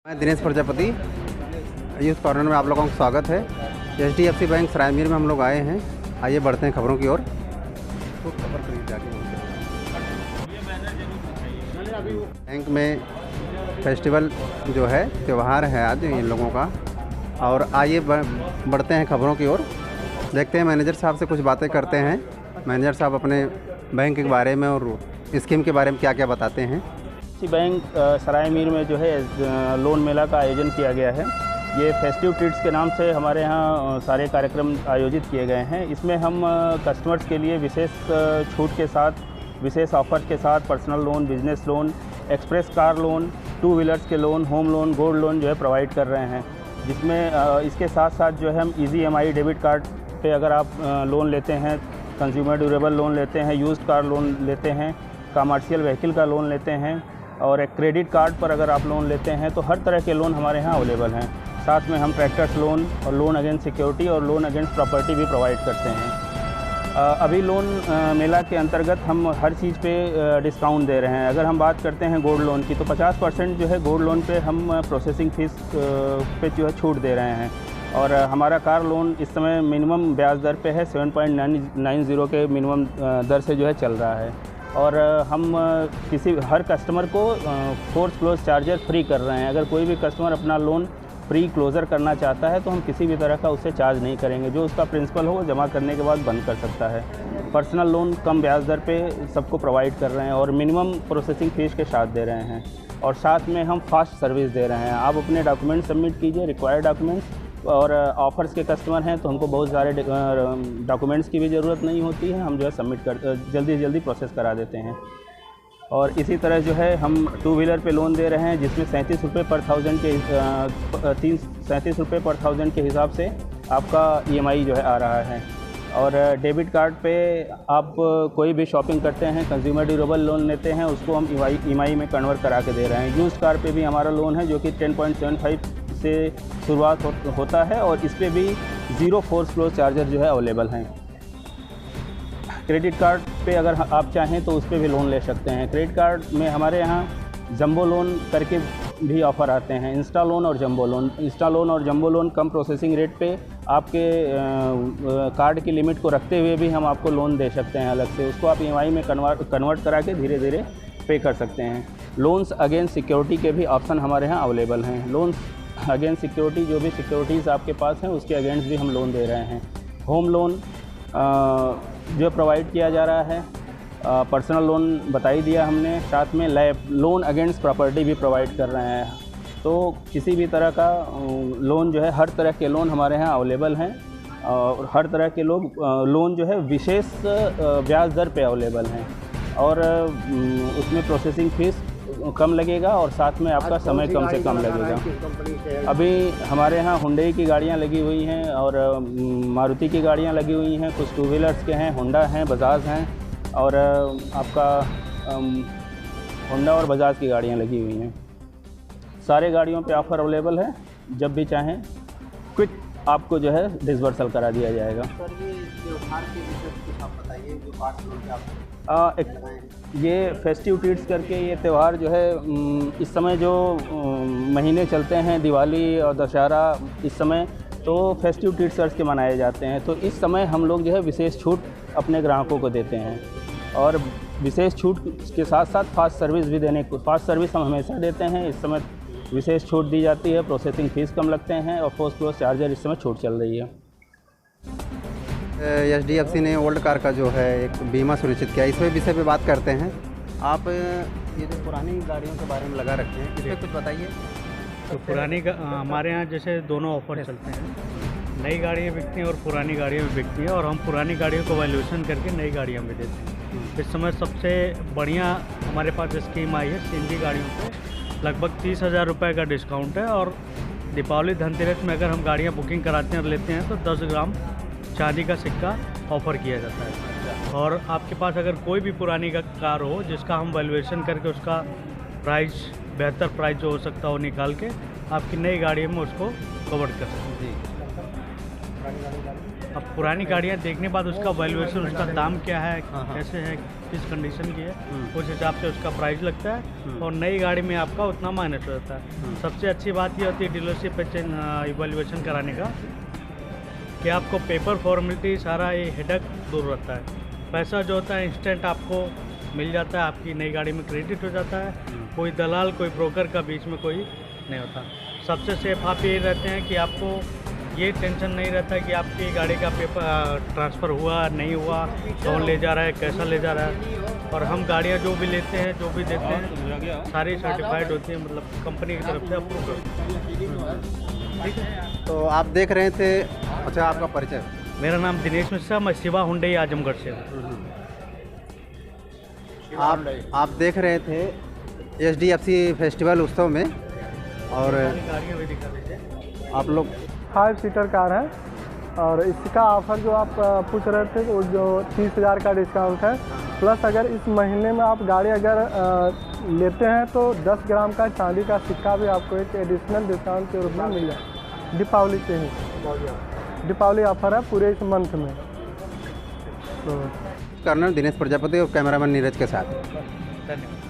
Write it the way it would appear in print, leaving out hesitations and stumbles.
मैं Dinesh Prajapati youth corner में आप लोगों का स्वागत है। HDFC बैंक सरायमीर में हम लोग आए हैं। आइए बढ़ते हैं खबरों की ओर। बैंक में फेस्टिवल जो है त्यौहार है आज इन लोगों का, और आइए बढ़ते हैं खबरों की ओर। देखते हैं मैनेजर साहब से कुछ बातें करते हैं। मैनेजर साहब अपने बैंक के बारे में और स्कीम के बारे में क्या क्या बताते हैं। बैंक सरायमीर में जो है लोन मेला का आयोजन किया गया है। ये फेस्टिव ट्रीट्स के नाम से हमारे यहाँ सारे कार्यक्रम आयोजित किए गए हैं। इसमें हम कस्टमर्स के लिए विशेष छूट के साथ, विशेष ऑफर्स के साथ personal loan, business loan, express car loan, 2 wheelers के loan, home loan, gold loan जो है प्रोवाइड कर रहे हैं। जिसमें इसके साथ साथ जो है हम ईजी EMI डेबिट कार्ड पे अगर आप लोन लेते हैं, कंज्यूमर ड्यूरेबल लोन लेते हैं, यूज्ड कार लोन लेते हैं, कमर्शियल व्हीकल का लोन लेते हैं, और एक क्रेडिट कार्ड पर अगर आप लोन लेते हैं तो हर तरह के लोन हमारे यहाँ अवेलेबल हैं। साथ में हम ट्रैक्टर्स लोन और लोन अगेंस्ट सिक्योरिटी और लोन अगेंस्ट प्रॉपर्टी भी प्रोवाइड करते हैं। अभी लोन मेला के अंतर्गत हम हर चीज़ पे डिस्काउंट दे रहे हैं। अगर हम बात करते हैं गोल्ड लोन की तो 50% जो है गोल्ड लोन पे हम प्रोसेसिंग फ़ीस पे जो है छूट दे रहे हैं। और हमारा कार लोन इस समय मिनिमम ब्याज दर पे है 7.90 के मिनिमम दर से जो है चल रहा है। और हम हर कस्टमर को फोर्स क्लोज चार्जर फ्री कर रहे हैं। अगर कोई भी कस्टमर अपना लोन प्री क्लोज़र करना चाहता है तो हम किसी भी तरह का उससे चार्ज नहीं करेंगे। जो उसका प्रिंसिपल हो वो जमा करने के बाद बंद कर सकता है। पर्सनल लोन कम ब्याज दर पे सबको प्रोवाइड कर रहे हैं और मिनिमम प्रोसेसिंग फ़ीस के साथ दे रहे हैं। और साथ में हम फास्ट सर्विस दे रहे हैं। आप अपने डॉक्यूमेंट सबमिट कीजिए, रिक्वायर्ड डॉक्यूमेंट्स, और ऑफ़र्स के कस्टमर हैं तो हमको बहुत सारे डॉक्यूमेंट्स की भी ज़रूरत नहीं होती है। हम जो है सबमिट कर जल्दी से जल्दी प्रोसेस करा देते हैं। और इसी तरह जो है हम 2 व्हीलर पे लोन दे रहे हैं जिसमें 37 रुपये पर 1000 के 37 रुपये पर 1000 के हिसाब से आपका EMI जो है आ रहा है। और डेबिट कार्ड पे आप कोई भी शॉपिंग करते हैं, कंज्यूमर ड्यूरेबल लोन लेते हैं, उसको हम EMI में कन्वर्ट करा के दे रहे हैं। यूज्ड कार पे भी हमारा लोन है जो कि 10.75 से शुरुआत होता है और इस पे भी 0 फोर्स क्लोज चार्जर जो है अवेलेबल हैं। क्रेडिट कार्ड पे अगर आप चाहें तो उस पे भी लोन ले सकते हैं। क्रेडिट कार्ड में हमारे यहाँ जंबो लोन करके भी ऑफ़र आते हैं, इंस्टा लोन और जंबो लोन। इंस्टा लोन और जंबो लोन कम प्रोसेसिंग रेट पे आपके कार्ड की लिमिट को रखते हुए भी हम आपको लोन दे सकते हैं अलग से। उसको आप EMI में कन्वर्ट करा के धीरे धीरे पे कर सकते हैं। लोन्स अगेंस्ट सिक्योरिटी के भी ऑप्शन हमारे यहाँ अवेलेबल हैं। लोन्स अगेंस्ट सिक्योरिटी, जो भी सिक्योरिटीज़ आपके पास हैं उसके अगेंस्ट भी हम लोन दे रहे हैं। होम लोन जो प्रोवाइड किया जा रहा है, पर्सनल लोन बता ही दिया हमने। साथ में लोन अगेंस्ट प्रॉपर्टी भी प्रोवाइड कर रहे हैं। तो किसी भी तरह का लोन जो है, हर तरह के लोन हमारे यहाँ अवेलेबल हैं। और हर तरह के लोन जो है विशेष ब्याज दर पे अवेलेबल हैं। और उसमें प्रोसेसिंग फ़ीस कम लगेगा और साथ में आपका समय कम से कम लगेगा। अभी हमारे यहाँ हुंडई की गाड़ियाँ लगी हुई हैं और मारुति की गाड़ियाँ लगी हुई हैं। कुछ 2 व्हीलर्स के हैं, होंडा हैं, बजाज हैं, और आपका होंडा और बजाज की गाड़ियाँ लगी हुई हैं। सारे गाड़ियों पे ऑफ़र अवेलेबल है। जब भी चाहें क्विक आपको जो है डिसबर्सल करा दिया जाएगा। सर ये त्योहार के विषय कुछ आप बताइए, जो 5 लोग आप ये फेस्टिव ट्रीट्स करके ये त्यौहार जो है इस समय जो महीने चलते हैं, दिवाली और दशहरा, इस समय तो फेस्टिव ट्रीट्स करके मनाए जाते हैं। तो इस समय हम लोग जो है विशेष छूट अपने ग्राहकों को देते हैं। और विशेष छूट के साथ साथ फास्ट सर्विस भी फास्ट सर्विस हम हमेशा देते हैं। इस समय विशेष छूट दी जाती है, प्रोसेसिंग फ़ीस कम लगते हैं और फोर्स क्लोज चार्जर इस समय छूट चल रही है। HDFC ने ओल्ड कार का जो है एक बीमा सुनिश्चित किया, इस विषय पे बात करते हैं। आप ये जो पुरानी गाड़ियों के बारे में लगा रखे हैं, इस पर कुछ बताइए। तो हमारे यहाँ जैसे दोनों ऑफर चलते हैं। नई गाड़ियाँ बिकती हैं और पुरानी गाड़ियाँ भी बिकती हैं, और हम पुरानी गाड़ियों को वैल्यूएशन करके नई गाड़ियाँ भी देते हैं। इस समय सबसे बढ़िया हमारे पास स्कीम आई है, CNG गाड़ियों पे लगभग 30,000 रुपये का डिस्काउंट है। और दीपावली धनतेरस में अगर हम गाड़ियाँ बुकिंग कराते हैं और लेते हैं तो 10 ग्राम चांदी का सिक्का ऑफ़र किया जाता है। और आपके पास अगर कोई भी पुरानी कार हो जिसका हम वैल्यूएशन करके उसका प्राइस, बेहतर प्राइस जो हो सकता हो निकाल के आपकी नई गाड़ी में उसको कवर कर सकते हैं। जी, अब पुरानी गाड़ियाँ देखने के बाद उसका वैल्यूएशन, उसका दाम क्या है, कैसे है, किस कंडीशन की है, उस हिसाब से उसका प्राइस लगता है। और नई गाड़ी में आपका उतना माइनस हो जाता है। सबसे अच्छी बात ये होती है डीलरशिप पे इवैल्यूएशन कराने का कि आपको पेपर फॉर्मेलिटी सारा ये हेडक दूर रहता है। पैसा जो होता है इंस्टेंट आपको मिल जाता है, आपकी नई गाड़ी में क्रेडिट हो जाता है। कोई दलाल, कोई ब्रोकर का बीच में कोई नहीं होता। सबसे सेफ आप ये रहते हैं कि आपको ये टेंशन नहीं रहता कि आपकी गाड़ी का पेपर ट्रांसफ़र हुआ नहीं हुआ, कौन ले जा रहा है, कैसा ले जा रहा है। और हम गाड़ियाँ जो भी लेते हैं, जो भी देते हैं, सारी सर्टिफाइड होती है, मतलब कंपनी की तरफ से अप्रूव होती है। ठीक है। तो आप देख रहे थे, अच्छा आपका परिचय? मेरा नाम दिनेश मिश्रा, मैं शिवा हुंडई आजमगढ़ से हूँ। आप देख रहे थे SDFC फेस्टिवल उत्सव में, और गाड़ियाँ भी दिखा दीजिए आप लोग 5 सीटर कार है और इसका ऑफ़र जो आप पूछ रहे थे वो जो 30,000 का डिस्काउंट है, प्लस अगर इस महीने में आप गाड़ी अगर लेते हैं तो 10 ग्राम का चांदी का सिक्का भी आपको एक एडिशनल डिस्काउंट के रूप में मिल जाए। दीपावली से ही दीपावली ऑफ़र है पूरे इस मंथ में। तो कर्नल दिनेश प्रजापति और कैमरामैन नीरज के साथ। धन्यवाद।